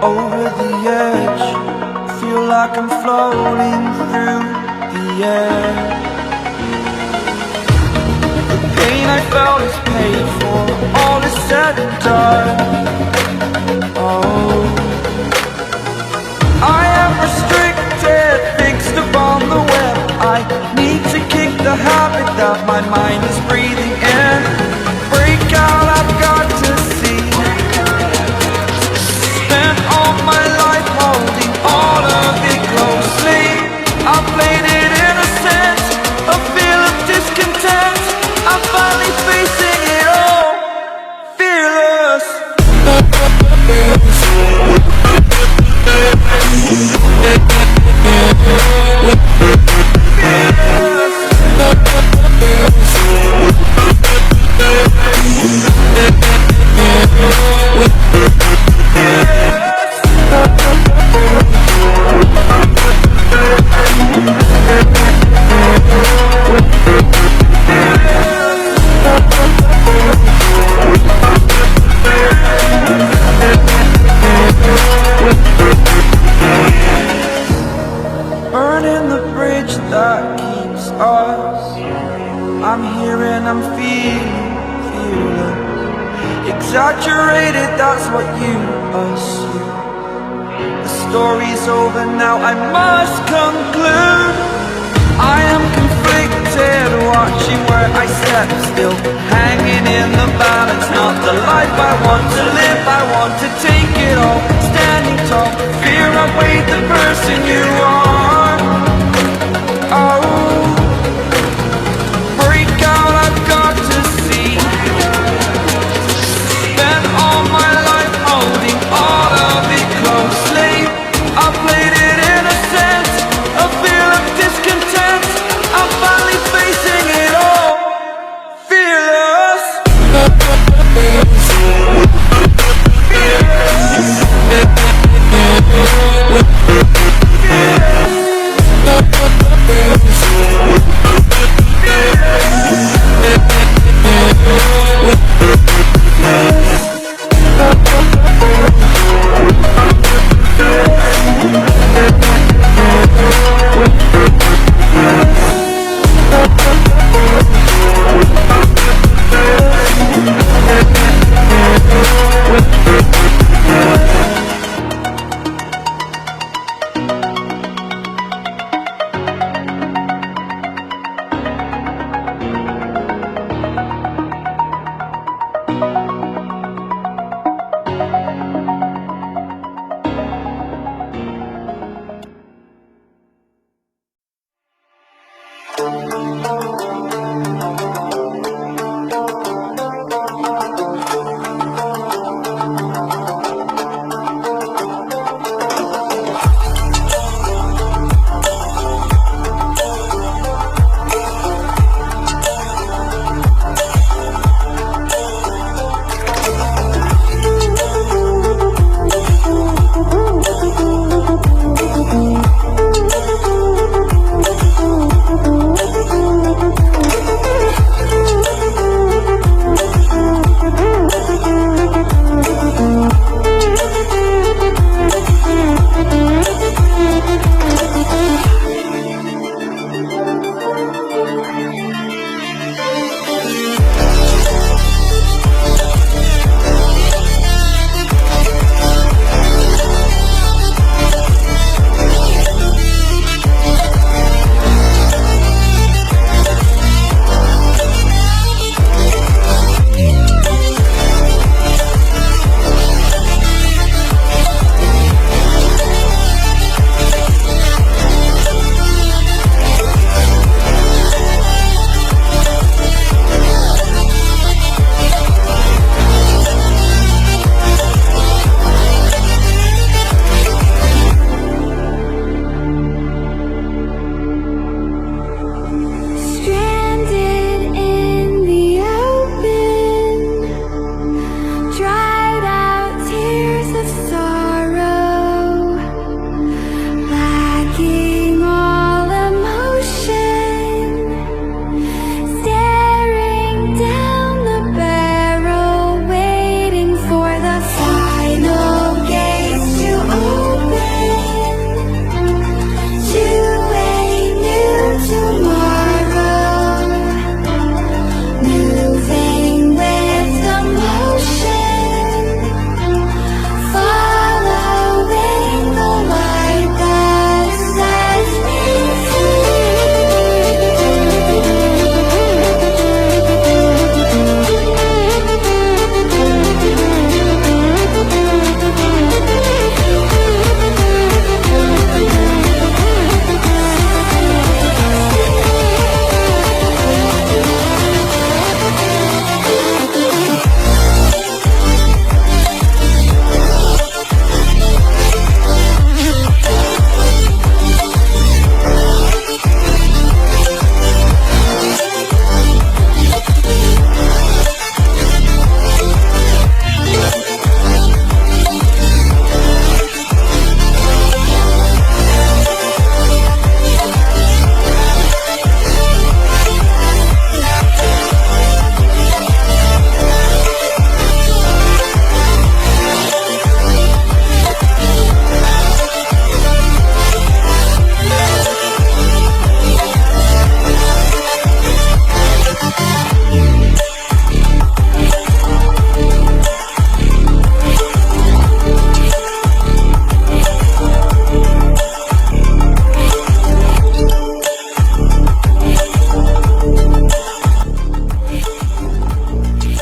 over the edge. Feel like I'm floating through the air. The pain I felt is paid for, all is said and done. Oh, I am restricted, fixed upon the web. I need to kick the habit that my mind is breathing in. Break out, I've got to see. Spent all my life holding all of it closely. I played it innocent, a feel of discontent. I'm finally facing it all, fearless. Burning the bridge that keeps us. I'm here and I'm feeling exaggerated, that's what you assume. The story's over now, I must conclude. I am conflicted, watching where I step still, hanging in the balance. Not the life I want to live, I want to take it all. Standing tall, fear I weighed the person you are. Oh, break out, I've got to see. Spent all my life holding all of it closely. I played it innocent, a feel of discontent. I'm finally facing it all, fearless.